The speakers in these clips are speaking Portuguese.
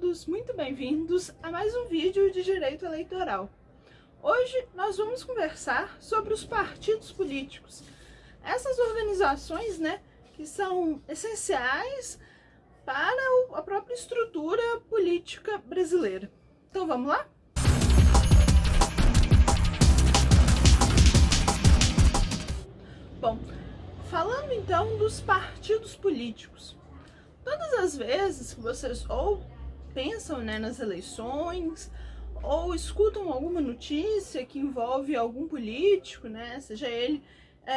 todos muito bem-vindos a mais um vídeo de direito eleitoral. Hoje nós vamos conversar sobre os partidos políticos. Essas organizações, que são essenciais para a própria estrutura política brasileira. Então vamos lá? Bom, falando então dos partidos políticos. Todas as vezes que vocês ou pensam nas eleições, ou escutam alguma notícia que envolve algum político, seja ele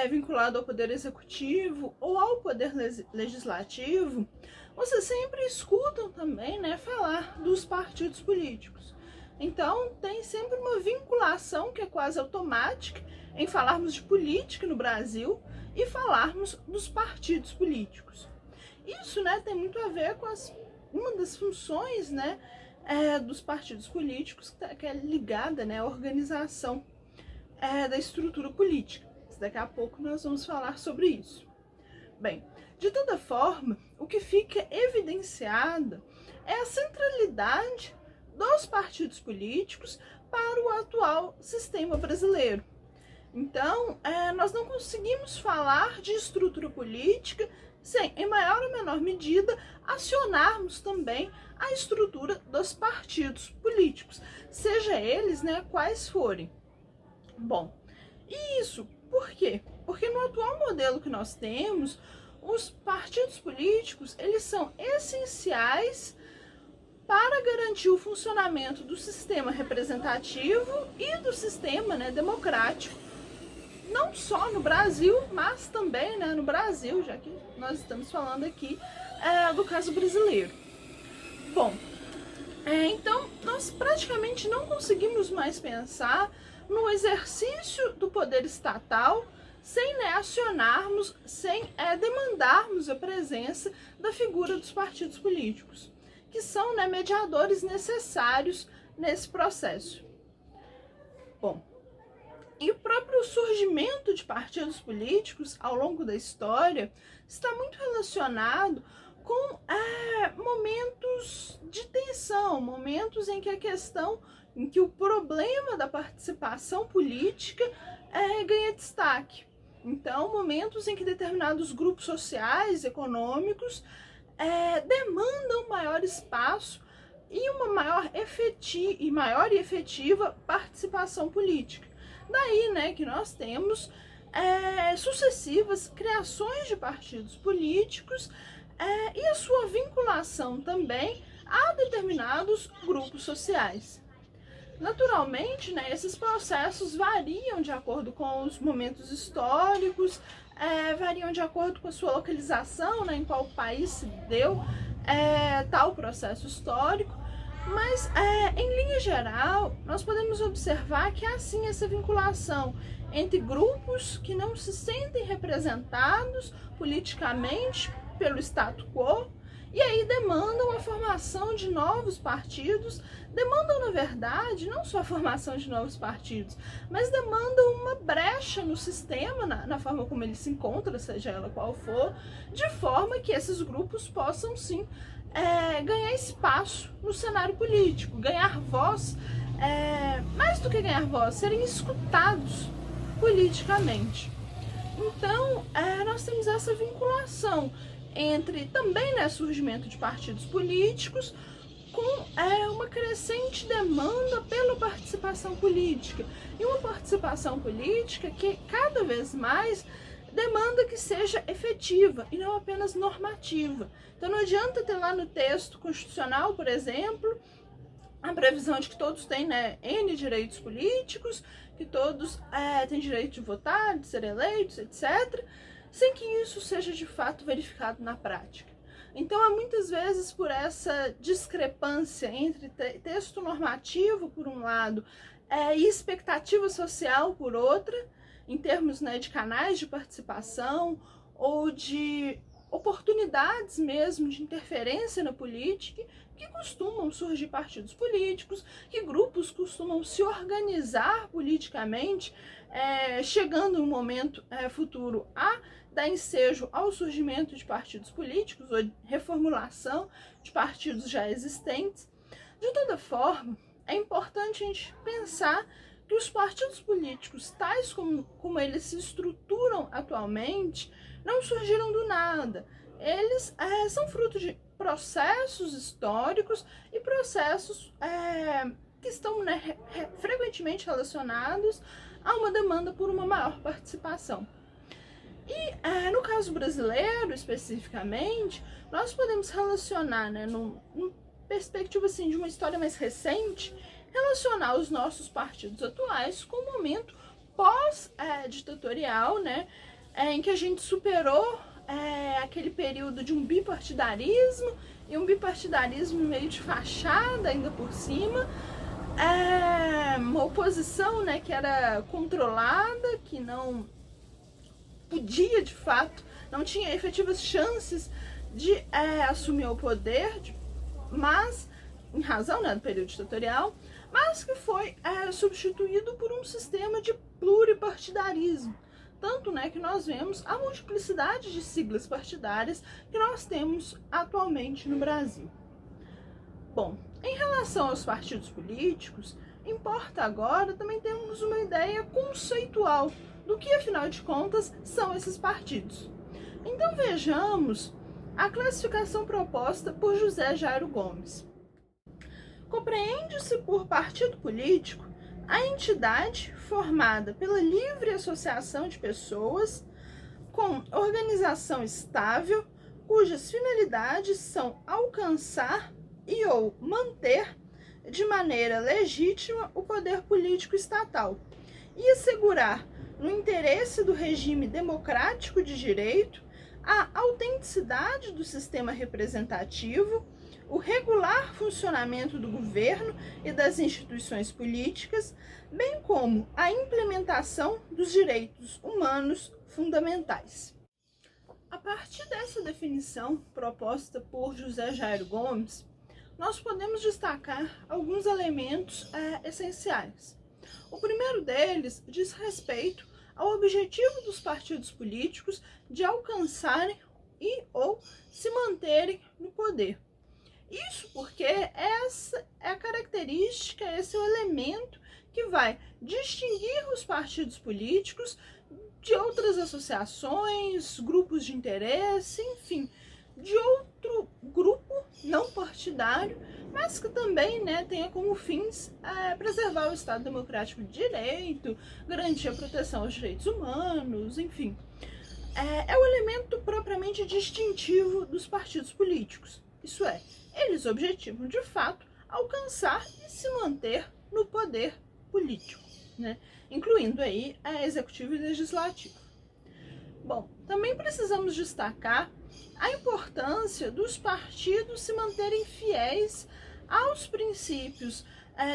vinculado ao poder executivo ou ao poder legislativo, vocês sempre escutam também falar dos partidos políticos. Então tem sempre uma vinculação que é quase automática em falarmos de política no Brasil e falarmos dos partidos políticos. Isso tem muito a ver com uma das funções dos partidos políticos, que é ligada à organização da estrutura política. Daqui a pouco nós vamos falar sobre isso. Bem, de toda forma, o que fica evidenciado é a centralidade dos partidos políticos para o atual sistema brasileiro. Então, nós não conseguimos falar de estrutura política sem, em maior ou menor medida, acionarmos também a estrutura dos partidos políticos, seja eles quais forem. Bom, e isso por quê? Porque no atual modelo que nós temos, os partidos políticos, eles são essenciais para garantir o funcionamento do sistema representativo e do sistema democrático, não só no Brasil, mas também no Brasil, já que nós estamos falando aqui do caso brasileiro. Bom, então nós praticamente não conseguimos mais pensar no exercício do poder estatal sem acionarmos, sem demandarmos a presença da figura dos partidos políticos, que são mediadores necessários nesse processo. Bom, e o próprio surgimento de partidos políticos ao longo da história está muito relacionado com momentos de tensão, momentos em que o problema da participação política ganha destaque. Então, momentos em que determinados grupos sociais, econômicos, demandam maior espaço e uma maior e efetiva participação política. Daí que nós temos sucessivas criações de partidos políticos e a sua vinculação também a determinados grupos sociais. Naturalmente, esses processos variam de acordo com os momentos históricos, variam de acordo com a sua localização, em qual país se deu tal processo histórico, mas em linha geral nós podemos observar que há sim essa vinculação entre grupos que não se sentem representados politicamente pelo status quo e aí demandam a formação de novos partidos, demandam na verdade não só a formação de novos partidos, mas demandam uma brecha no sistema, na forma como ele se encontra, seja ela qual for, de forma que esses grupos possam sim ganhar espaço no cenário político, ganhar voz, mais do que ganhar voz, serem escutados politicamente. Então, nós temos essa vinculação entre também surgimento de partidos políticos com uma crescente demanda pela participação política, e uma participação política que cada vez mais demanda que seja efetiva e não apenas normativa. Então não adianta ter lá no texto constitucional, por exemplo, a previsão de que todos têm N direitos políticos, que todos têm direito de votar, de ser eleitos, etc., sem que isso seja de fato verificado na prática. Então, há muitas vezes, por essa discrepância entre texto normativo, por um lado, e expectativa social, por outra, em termos de canais de participação ou de oportunidades mesmo de interferência na política, que costumam surgir partidos políticos, que grupos costumam se organizar politicamente, chegando um momento futuro a dar ensejo ao surgimento de partidos políticos ou de reformulação de partidos já existentes. De toda forma, é importante a gente pensar que os partidos políticos, tais como eles se estruturam atualmente, não surgiram do nada. Eles são fruto de processos históricos e processos que estão, né, frequentemente relacionados a uma demanda por uma maior participação. E no caso brasileiro, especificamente, nós podemos relacionar, né, numa perspectiva assim, de uma história mais recente, relacionar os nossos partidos atuais com o momento pós-ditatorial, né, em que a gente superou aquele período de um bipartidarismo, e um bipartidarismo meio de fachada ainda por cima, uma oposição, né, que era controlada, que não podia de fato, não tinha efetivas chances de assumir o poder, mas em razão, né, do período ditatorial, mas que foi substituído por um sistema de pluripartidarismo. Tanto, né, que nós vemos a multiplicidade de siglas partidárias que nós temos atualmente no Brasil. Bom, em relação aos partidos políticos, importa agora também termos uma ideia conceitual do que, afinal de contas, são esses partidos. Então vejamos a classificação proposta por José Jairo Gomes. Compreende-se por partido político a entidade formada pela livre associação de pessoas com organização estável, cujas finalidades são alcançar e ou manter de maneira legítima o poder político estatal e assegurar, no interesse do regime democrático de direito, a autenticidade do sistema representativo, o regular funcionamento do governo e das instituições políticas, bem como a implementação dos direitos humanos fundamentais. A partir dessa definição proposta por José Jairo Gomes, nós podemos destacar alguns elementos essenciais. O primeiro deles diz respeito ao objetivo dos partidos políticos de alcançarem e ou se manterem no poder. Isso porque essa é a característica, esse é o elemento que vai distinguir os partidos políticos de outras associações, grupos de interesse, enfim, de outro grupo não partidário, mas que também, né, tenha como fins preservar o Estado Democrático de Direito, garantir a proteção aos direitos humanos, enfim. É o elemento propriamente distintivo dos partidos políticos. Isso é, eles objetivam, de fato, alcançar e se manter no poder político, né, incluindo aí executivo e legislativo. Bom, também precisamos destacar a importância dos partidos se manterem fiéis aos princípios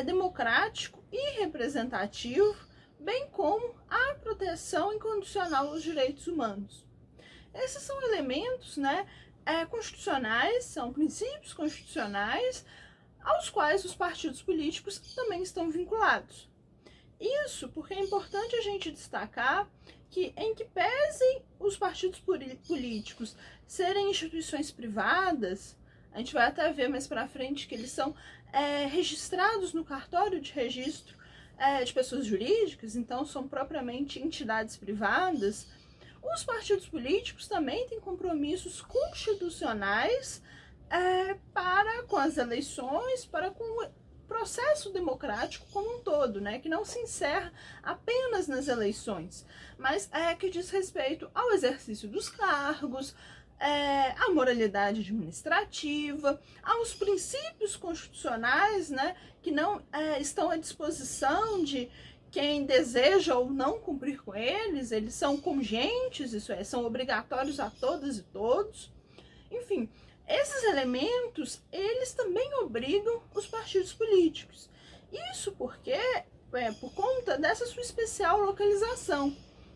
democrático e representativo, bem como a proteção incondicional aos direitos humanos. Esses são elementos, né, constitucionais, são princípios constitucionais aos quais os partidos políticos também estão vinculados. Isso porque é importante a gente destacar que, em que pesem os partidos políticos serem instituições privadas, a gente vai até ver mais para frente que eles são registrados no cartório de registro de pessoas jurídicas, então são propriamente entidades privadas. Os partidos políticos também têm compromissos constitucionais para com as eleições, para com o processo democrático como um todo, né, que não se encerra apenas nas eleições, mas que diz respeito ao exercício dos cargos, à moralidade administrativa, aos princípios constitucionais, né, que não estão à disposição de quem deseja ou não cumprir com eles, eles são congentes, isso é, são obrigatórios a todas e todos. Enfim, esses elementos, eles também obrigam os partidos políticos. Isso porque, por conta dessa sua especial localização.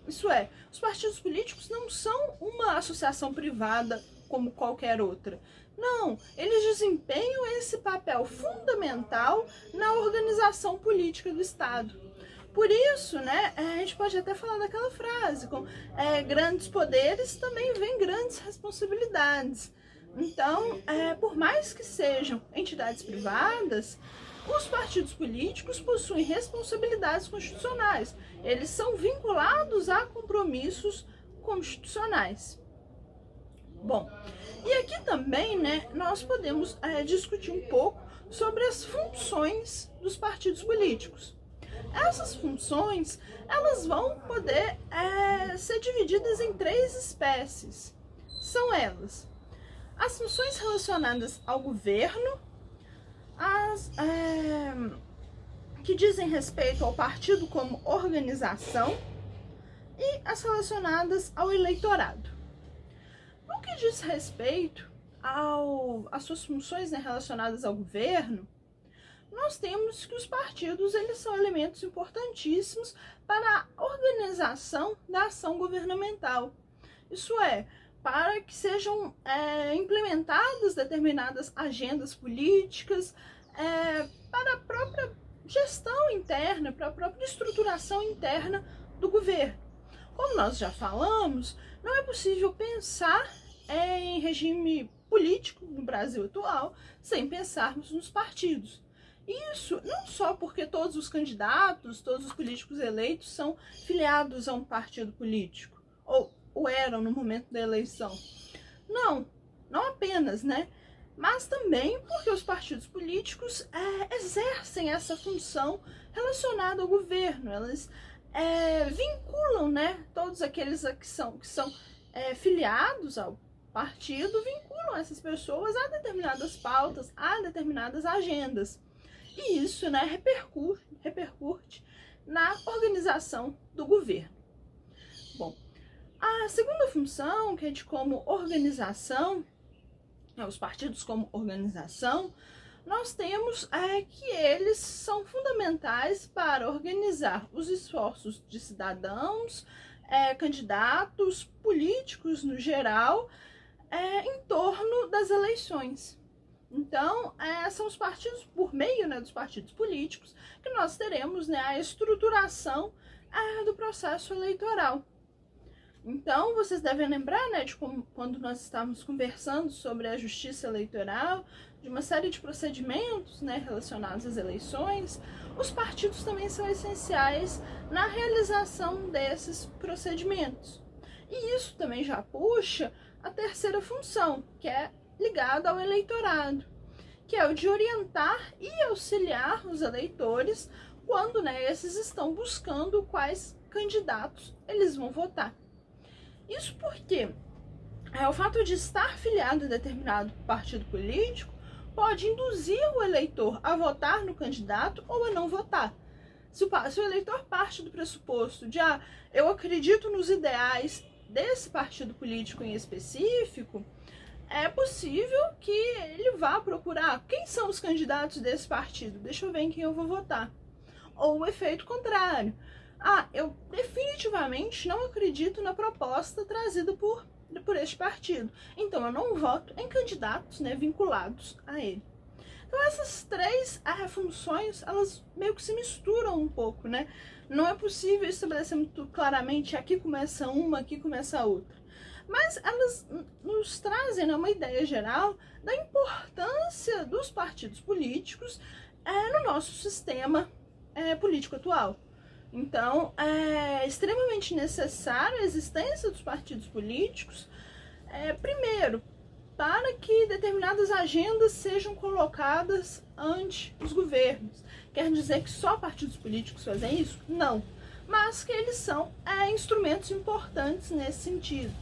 Isso é, os partidos políticos não são uma associação privada como qualquer outra. Não, eles desempenham esse papel fundamental na organização política do Estado. Por isso, né, a gente pode até falar daquela frase, com grandes poderes também vêm grandes responsabilidades. Então, por mais que sejam entidades privadas, os partidos políticos possuem responsabilidades constitucionais. Eles são vinculados a compromissos constitucionais. Bom, e aqui também, né, nós podemos discutir um pouco sobre as funções dos partidos políticos. Essas funções, elas vão poder ser divididas em 3 espécies. São elas: as funções relacionadas ao governo, as que dizem respeito ao partido como organização e as relacionadas ao eleitorado. No que diz respeito às suas funções, né, relacionadas ao governo, nós temos que os partidos, eles são elementos importantíssimos para a organização da ação governamental. Isso é, para que sejam implementadas determinadas agendas políticas, para a própria gestão interna, para a própria estruturação interna do governo. Como nós já falamos, não é possível pensar em regime político no Brasil atual sem pensarmos nos partidos. Isso não só porque todos os candidatos, todos os políticos eleitos são filiados a um partido político, ou eram no momento da eleição. Não apenas, né? Mas também porque os partidos políticos exercem essa função relacionada ao governo. Elas vinculam, né, todos aqueles que são filiados ao partido, vinculam essas pessoas a determinadas pautas, a determinadas agendas. E isso, né, repercute na organização do governo. Bom, a segunda função, que é de como organização, os partidos como organização, nós temos que eles são fundamentais para organizar os esforços de cidadãos, candidatos, políticos no geral, em torno das eleições. Então, são os partidos, por meio, né, dos partidos políticos, que nós teremos, né, a estruturação do processo eleitoral. Então, vocês devem lembrar, né, de como, quando nós estávamos conversando sobre a justiça eleitoral, de uma série de procedimentos, né, relacionados às eleições, os partidos também são essenciais na realização desses procedimentos. E isso também já puxa a terceira função, que é ligada ao eleitorado, que é o de orientar e auxiliar os eleitores quando, né, esses estão buscando quais candidatos eles vão votar. Isso porque o fato de estar filiado a determinado partido político pode induzir o eleitor a votar no candidato ou a não votar. Se o eleitor parte do pressuposto de eu acredito nos ideais desse partido político em específico, é possível que ele vá procurar quem são os candidatos desse partido, deixa eu ver em quem eu vou votar. Ou o efeito contrário. Eu definitivamente não acredito na proposta trazida por este partido, então eu não voto em candidatos, né, vinculados a ele. Então essas 3 funções, elas meio que se misturam um pouco, né? Não é possível estabelecer muito claramente aqui começa uma, aqui começa a outra. Mas elas nos trazem, né, uma ideia geral da importância dos partidos políticos no nosso sistema político atual. Então, é extremamente necessária a existência dos partidos políticos, primeiro, para que determinadas agendas sejam colocadas ante os governos. Quer dizer que só partidos políticos fazem isso? Não. Mas que eles são instrumentos importantes nesse sentido.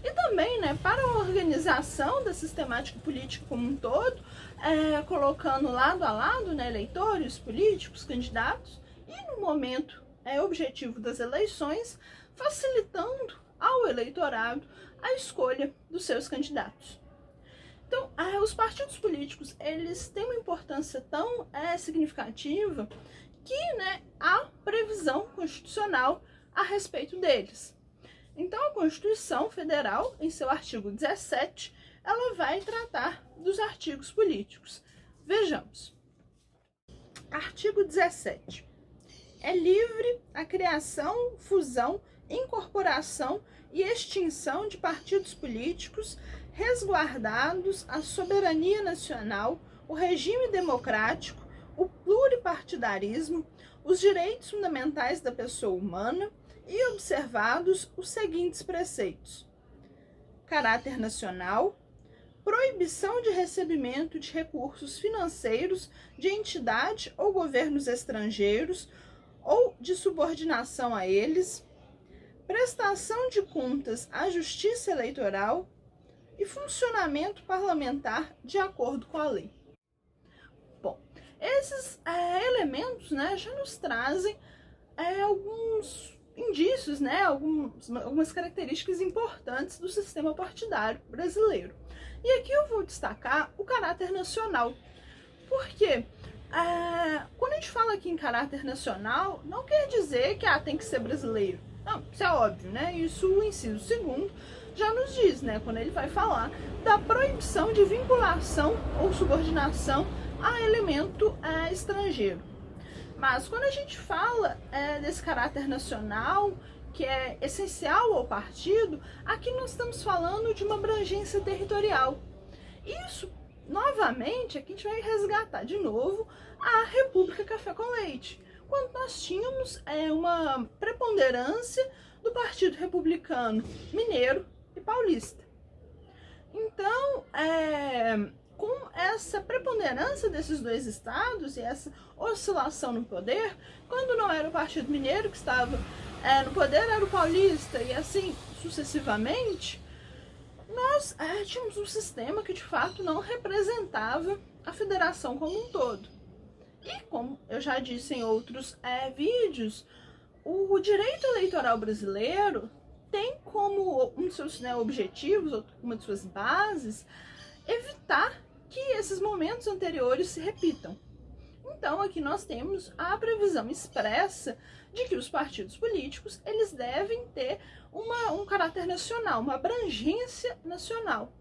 E também, né, para a organização da sistemática política como um todo, colocando lado a lado, né, eleitores, políticos, candidatos, e no momento objetivo das eleições, facilitando ao eleitorado a escolha dos seus candidatos. Então, os partidos políticos, eles têm uma importância tão significativa que, né, há previsão constitucional a respeito deles. Então, a Constituição Federal, em seu artigo 17, ela vai tratar dos artigos políticos. Vejamos. Artigo 17. É livre a criação, fusão incorporação e extinção de partidos políticos, resguardados a soberania nacional, o regime democrático, o pluripartidarismo, os direitos fundamentais da pessoa humana e observados os seguintes preceitos: caráter nacional, proibição de recebimento de recursos financeiros de entidade ou governos estrangeiros ou de subordinação a eles, prestação de contas à Justiça Eleitoral e funcionamento parlamentar de acordo com a lei. Bom, esses elementos, né, já nos trazem alguns indícios, né, algumas características importantes do sistema partidário brasileiro. E aqui eu vou destacar o caráter nacional, porque quando a gente fala aqui em caráter nacional, não quer dizer que tem que ser brasileiro. Não, isso é óbvio, né? Isso o inciso 2º já nos diz, né? Quando ele vai falar da proibição de vinculação ou subordinação a elemento estrangeiro. Mas quando a gente fala desse caráter nacional, que é essencial ao partido, aqui nós estamos falando de uma abrangência territorial. Isso, novamente, aqui a gente vai resgatar de novo a República Café com Leite, quando nós tínhamos uma preponderância do Partido Republicano Mineiro e Paulista. Então, com essa preponderância desses dois estados e essa oscilação no poder, quando não era o Partido Mineiro que estava no poder, era o Paulista, e assim sucessivamente, nós tínhamos um sistema que de fato não representava a federação como um todo. E como eu já disse em outros vídeos, o direito eleitoral brasileiro tem como um dos seus objetivos, uma de suas bases, evitar que esses momentos anteriores se repitam. Então aqui nós temos a previsão expressa de que os partidos políticos eles devem ter um caráter nacional, uma abrangência nacional.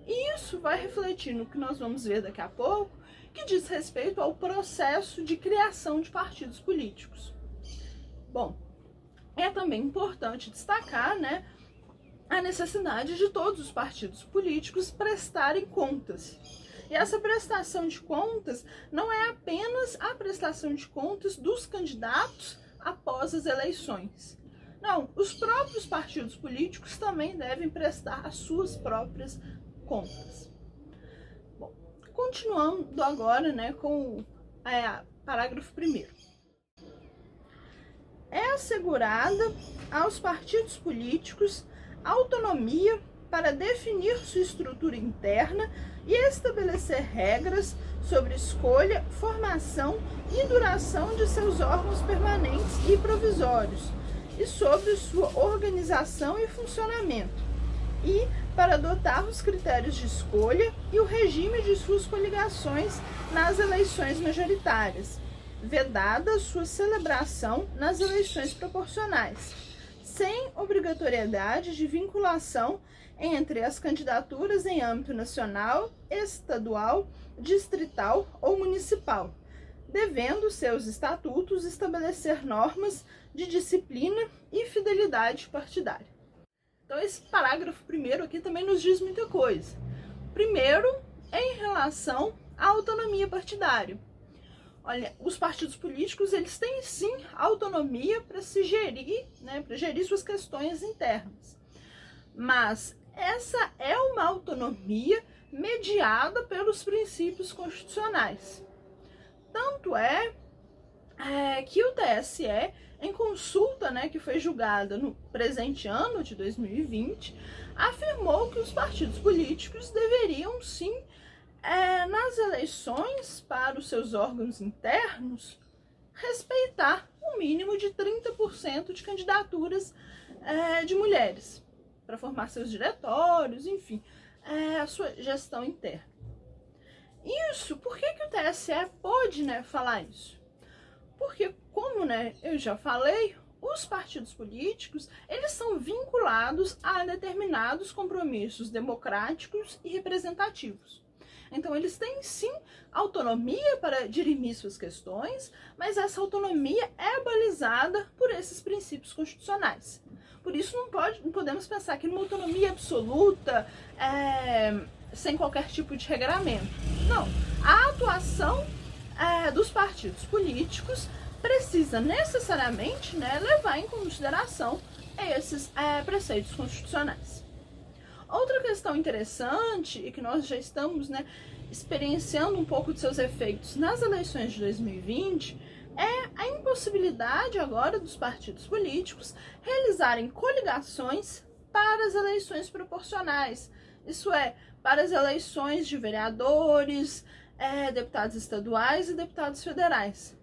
E isso vai refletir no que nós vamos ver daqui a pouco, que diz respeito ao processo de criação de partidos políticos. Bom, é também importante destacar, né, a necessidade de todos os partidos políticos prestarem contas. E essa prestação de contas não é apenas a prestação de contas dos candidatos após as eleições. Não, os próprios partidos políticos também devem prestar as suas próprias contas. Bom, continuando agora, né, com o parágrafo 1º. É assegurada aos partidos políticos autonomia para definir sua estrutura interna e estabelecer regras sobre escolha, formação e duração de seus órgãos permanentes e provisórios, e sobre sua organização e funcionamento, e para adotar os critérios de escolha e o regime de suas coligações nas eleições majoritárias, vedada sua celebração nas eleições proporcionais, sem obrigatoriedade de vinculação entre as candidaturas em âmbito nacional, estadual, distrital ou municipal, devendo seus estatutos estabelecer normas de disciplina e fidelidade partidária. Então esse parágrafo 1º aqui também nos diz muita coisa. Primeiro, em relação à autonomia partidária. Olha, os partidos políticos, eles têm sim autonomia para se gerir, né, para gerir suas questões internas. Mas essa é uma autonomia mediada pelos princípios constitucionais. Tanto é que o TSE, em consulta, né, que foi julgada no presente ano de 2020, afirmou que os partidos políticos deveriam sim, nas eleições para os seus órgãos internos, respeitar um mínimo de 30% de candidaturas de mulheres, para formar seus diretórios, enfim, a sua gestão interna. Isso, por que o TSE pode, né, falar isso? Porque, como, né, eu já falei, os partidos políticos, eles são vinculados a determinados compromissos democráticos e representativos. Então, eles têm sim autonomia para dirimir suas questões, mas essa autonomia é balizada por esses princípios constitucionais. Por isso não podemos pensar que numa autonomia absoluta, sem qualquer tipo de regramento. Não, a atuação dos partidos políticos precisa necessariamente, né, levar em consideração esses preceitos constitucionais. Outra questão interessante, e que nós já estamos, né, experienciando um pouco de seus efeitos nas eleições de 2020, é a impossibilidade agora dos partidos políticos realizarem coligações para as eleições proporcionais. Isso é, para as eleições de vereadores, deputados estaduais e deputados federais.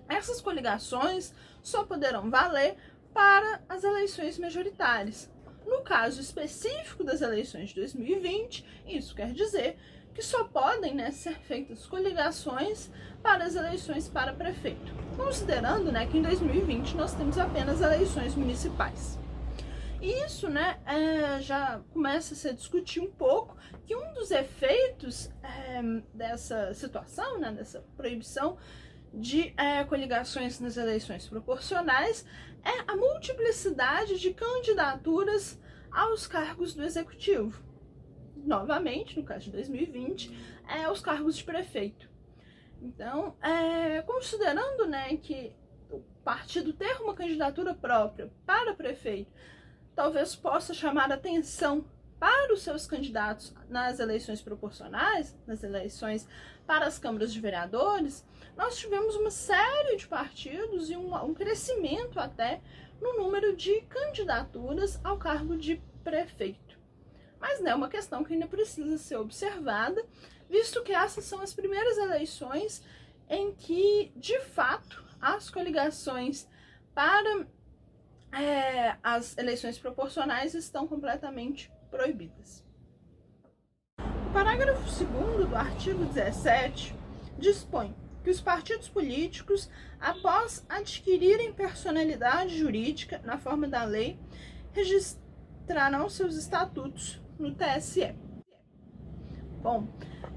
Essas coligações só poderão valer para as eleições majoritárias. No caso específico das eleições de 2020, isso quer dizer que só podem, né, ser feitas coligações para as eleições para prefeito, considerando, né, que em 2020 nós temos apenas eleições municipais. E isso, né, já começa a se discutir um pouco que um dos efeitos dessa situação, né, dessa proibição de coligações nas eleições proporcionais é a multiplicidade de candidaturas aos cargos do executivo. Novamente, no caso de 2020, os cargos de prefeito. Então, considerando, né, que o partido ter uma candidatura própria para prefeito talvez possa chamar atenção para os seus candidatos nas eleições proporcionais, nas eleições para as câmaras de vereadores, nós tivemos uma série de partidos e um crescimento até no número de candidaturas ao cargo de prefeito. Mas é uma questão que ainda precisa ser observada, visto que essas são as primeiras eleições em que, de fato, as coligações para as eleições proporcionais estão completamente proibidas. O parágrafo 2º do artigo 17 dispõe que os partidos políticos, após adquirirem personalidade jurídica na forma da lei, registrarão seus estatutos no TSE. Bom,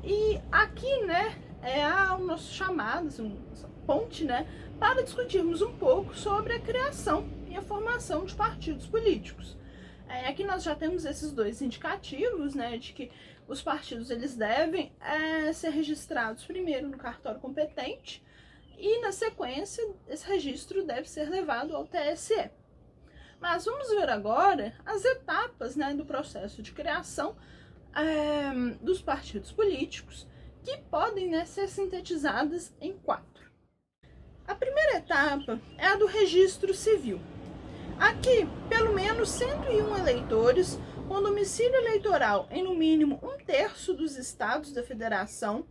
e aqui, né, o nosso chamado, essa ponte, né, para discutirmos um pouco sobre a criação e a formação de partidos políticos. Aqui nós já temos esses dois indicativos, né, de que os partidos eles devem ser registrados primeiro no cartório competente e, na sequência, esse registro deve ser levado ao TSE. Mas vamos ver agora as etapas, né, do processo de criação dos partidos políticos, que podem, né, ser sintetizadas em 4. A primeira etapa é a do registro civil. Aqui, pelo menos 101 eleitores com domicílio eleitoral em no mínimo 1/3 dos estados da federação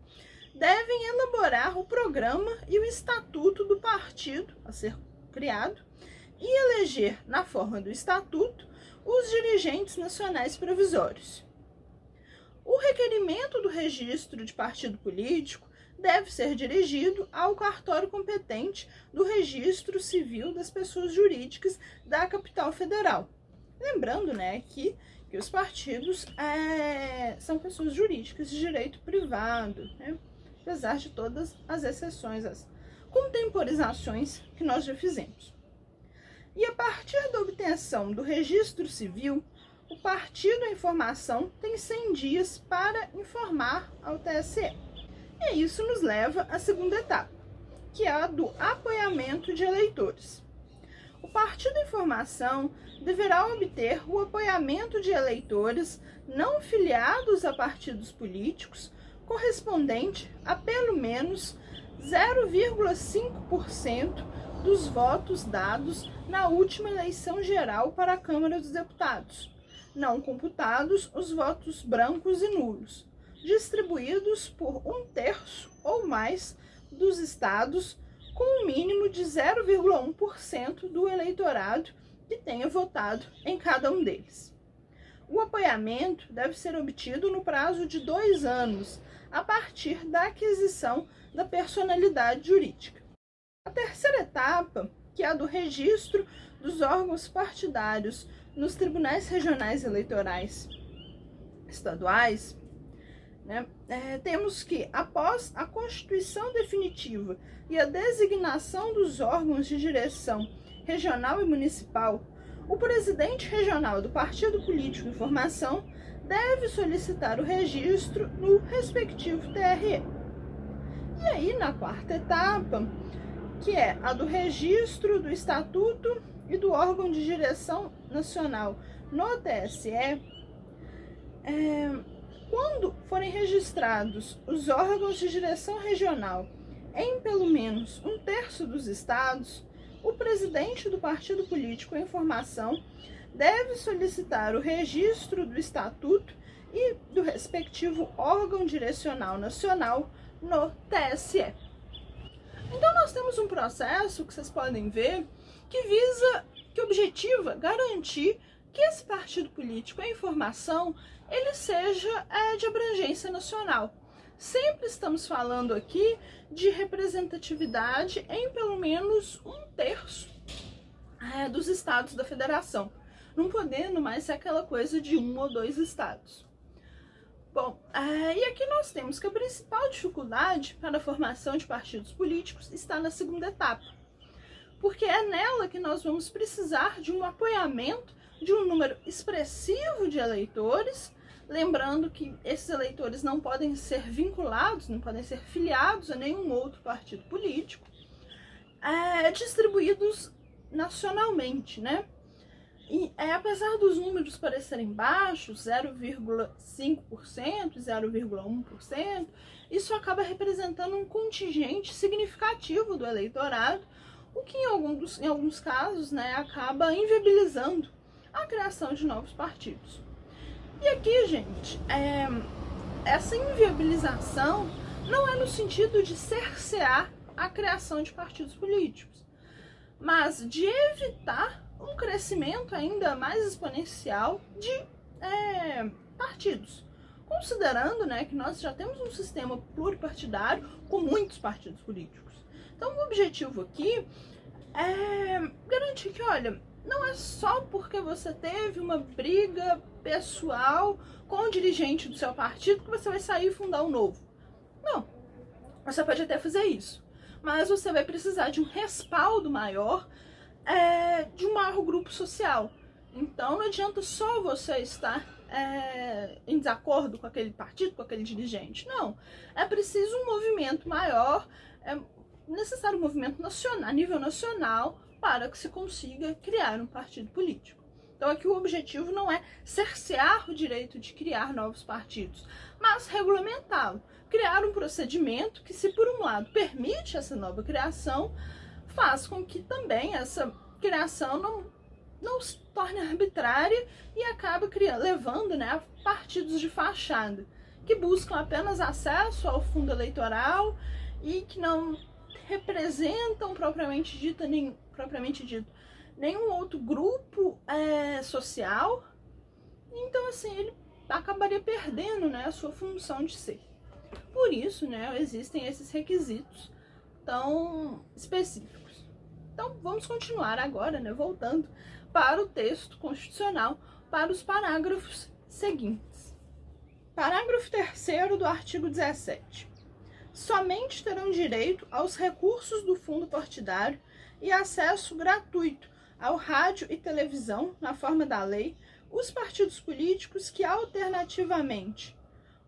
devem elaborar o programa e o estatuto do partido a ser criado e eleger, na forma do estatuto, os dirigentes nacionais provisórios. O requerimento do registro de partido político deve ser dirigido ao cartório competente do Registro Civil das Pessoas Jurídicas da Capital Federal. Lembrando, né, que os partidos são pessoas jurídicas de direito privado, né, apesar de todas as exceções, as contemporizações que nós já fizemos. E a partir da obtenção do registro civil, o partido em formação tem 100 dias para informar ao TSE. E isso nos leva à segunda etapa, que é a do apoiamento de eleitores. O partido em formação deverá obter o apoiamento de eleitores não filiados a partidos políticos, correspondente a pelo menos 0,5% dos votos dados na última eleição geral para a Câmara dos Deputados, não computados os votos brancos e nulos, distribuídos por 1/3 ou mais dos estados, com um mínimo de 0,1% do eleitorado que tenha votado em cada um deles. O apoiamento deve ser obtido no prazo de 2 anos, a partir da aquisição da personalidade jurídica. A terceira etapa, que é a do registro dos órgãos partidários nos tribunais regionais eleitorais estaduais, né, temos que, após a constituição definitiva e a designação dos órgãos de direção regional e municipal, o presidente regional do partido político em formação deve solicitar o registro no respectivo TRE. E aí, na quarta etapa, que é a do registro do estatuto e do órgão de direção nacional no TSE, quando forem registrados os órgãos de direção regional em pelo menos 1/3 dos estados, o presidente do partido político em formação deve solicitar o registro do estatuto e do respectivo órgão direcional nacional no TSE. Então nós temos um processo que vocês podem ver que objetiva garantir que esse partido político em formação ele seja de abrangência nacional. Sempre estamos falando aqui de representatividade em pelo menos 1/3 dos estados da federação, não podendo mais ser aquela coisa de 1 ou 2 estados. Bom, e aqui nós temos que a principal dificuldade para a formação de partidos políticos está na segunda etapa, porque é nela que nós vamos precisar de um apoiamento de um número expressivo de eleitores, lembrando que esses eleitores não podem ser vinculados, não podem ser filiados a nenhum outro partido político, distribuídos nacionalmente, né? E apesar dos números parecerem baixos, 0,5%, 0,1%, isso acaba representando um contingente significativo do eleitorado, o que em alguns casos, né, acaba inviabilizando a criação de novos partidos. E aqui, gente, essa inviabilização não é no sentido de cercear a criação de partidos políticos, mas de evitar um crescimento ainda mais exponencial de partidos, considerando, né, que nós já temos um sistema pluripartidário com muitos partidos políticos. Então o objetivo aqui é garantir que, olha, não é só porque você teve uma briga pessoal com o dirigente do seu partido que você vai sair e fundar um novo. Não, você pode até fazer isso, mas você vai precisar de um respaldo maior de um maior grupo social. Então não adianta só você estar em desacordo com aquele partido, com aquele dirigente. Não, é preciso um movimento maior, é necessário um movimento nacional, a nível nacional, para que se consiga criar um partido político. Então aqui o objetivo não é cercear o direito de criar novos partidos, mas regulamentá-lo, criar um procedimento que, se por um lado permite essa nova criação, faz com que também essa criação não se torne arbitrária e acabe levando, né, a partidos de fachada, que buscam apenas acesso ao fundo eleitoral e que não representam propriamente dito nenhum outro grupo social. Então, assim, ele acabaria perdendo, né, a sua função de ser. Por isso, né, existem esses requisitos tão específicos. Então, vamos continuar agora, né, voltando para o texto constitucional, para os parágrafos seguintes. Parágrafo 3º do artigo 17. Somente terão direito aos recursos do fundo partidário e acesso gratuito ao rádio e televisão, na forma da lei, os partidos políticos que alternativamente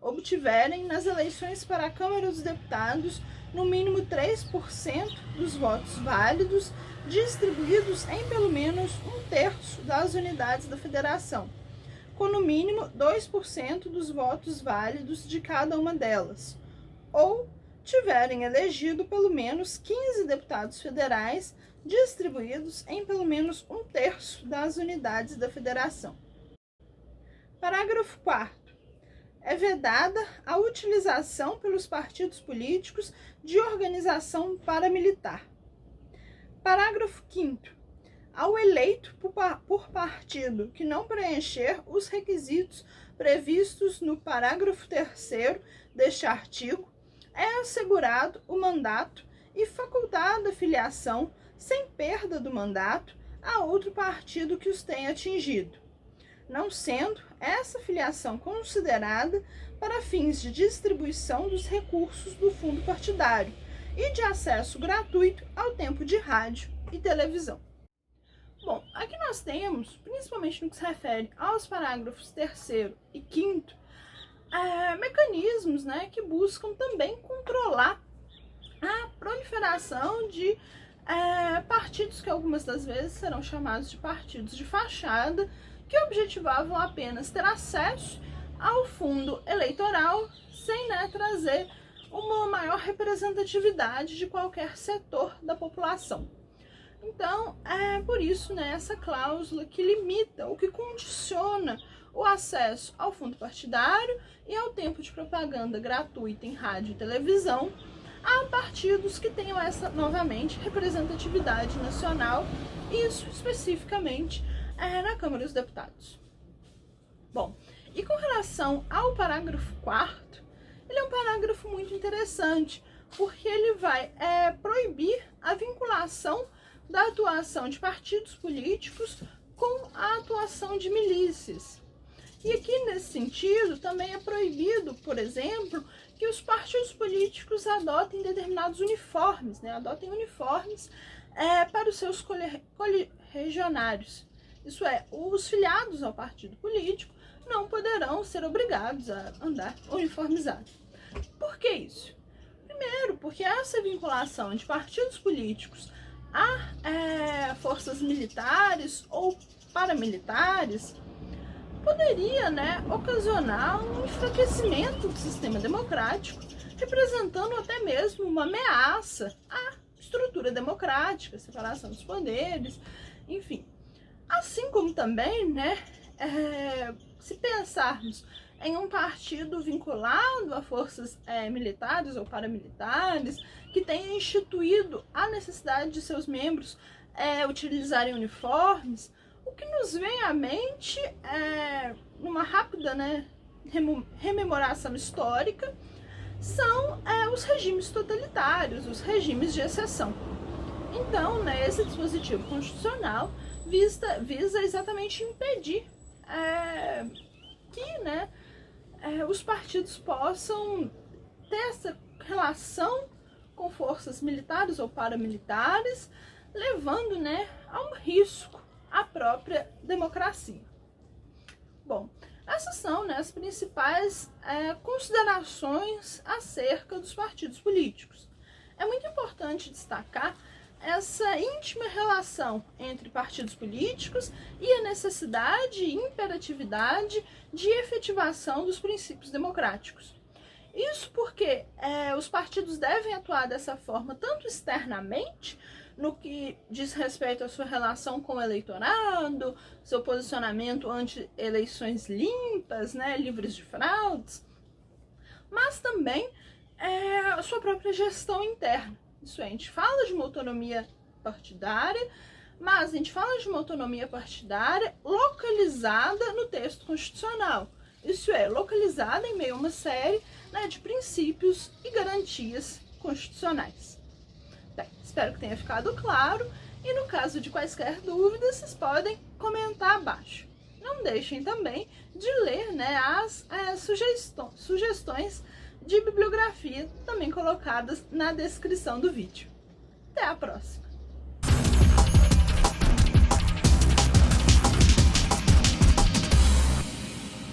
obtiverem nas eleições para a Câmara dos Deputados no mínimo 3% dos votos válidos distribuídos em pelo menos 1/3 das unidades da federação, com no mínimo 2% dos votos válidos de cada uma delas, ou tiverem elegido pelo menos 15 deputados federais distribuídos em pelo menos 1/3 das unidades da federação. Parágrafo 4º. É vedada a utilização pelos partidos políticos de organização paramilitar. Parágrafo 5º. Ao eleito por partido que não preencher os requisitos previstos no parágrafo 3º deste artigo, é assegurado o mandato e facultada a filiação, sem perda do mandato, a outro partido que os tenha atingido, não sendo essa filiação considerada para fins de distribuição dos recursos do fundo partidário e de acesso gratuito ao tempo de rádio e televisão. Bom, aqui nós temos, principalmente no que se refere aos parágrafos 3º e 5º, mecanismos, né, que buscam também controlar a proliferação de partidos que algumas das vezes serão chamados de partidos de fachada, que objetivavam apenas ter acesso ao fundo eleitoral sem, né, trazer uma maior representatividade de qualquer setor da população. Então, é por isso, né, essa cláusula que limita ou que condiciona o acesso ao fundo partidário e ao tempo de propaganda gratuita em rádio e televisão a partidos que tenham essa, novamente, representatividade nacional, isso especificamente na Câmara dos Deputados. Bom, e com relação ao parágrafo 4º, ele é um parágrafo muito interessante, porque ele vai proibir a vinculação da atuação de partidos políticos com a atuação de milícias. E aqui, nesse sentido, também é proibido, por exemplo, que os partidos políticos adotem determinados uniformes, né? Adotem uniformes para os seus coligionários. Isso é, os filiados ao partido político não poderão ser obrigados a andar uniformizados. Por que isso? Primeiro, porque essa vinculação de partidos políticos a forças militares ou paramilitares poderia, né, ocasionar um enfraquecimento do sistema democrático, representando até mesmo uma ameaça à estrutura democrática, separação dos poderes, enfim. Assim como também, né, se pensarmos em um partido vinculado a forças militares ou paramilitares, que tenha instituído a necessidade de seus membros utilizarem uniformes, o que nos vem à mente, numa rápida, né, rememoração histórica, são os regimes totalitários, os regimes de exceção. Então, né, esse dispositivo constitucional visa exatamente impedir que, né, os partidos possam ter essa relação com forças militares ou paramilitares, levando, né, a um risco à própria democracia. Bom, essas são, né, as principais considerações acerca dos partidos políticos. É muito importante destacar essa íntima relação entre partidos políticos e a necessidade e imperatividade de efetivação dos princípios democráticos. Isso porque os partidos devem atuar dessa forma tanto externamente, no que diz respeito à sua relação com o eleitorado, seu posicionamento ante eleições limpas, né, livres de fraudes, mas também a sua própria gestão interna. Isso é, a gente fala de uma autonomia partidária, mas a gente fala de uma autonomia partidária localizada no texto constitucional. Isso é, localizada em meio a uma série, né, de princípios e garantias constitucionais. Bem, espero que tenha ficado claro e no caso de quaisquer dúvidas, vocês podem comentar abaixo. Não deixem também de ler, né, as sugestões de bibliografia também colocadas na descrição do vídeo. Até a próxima!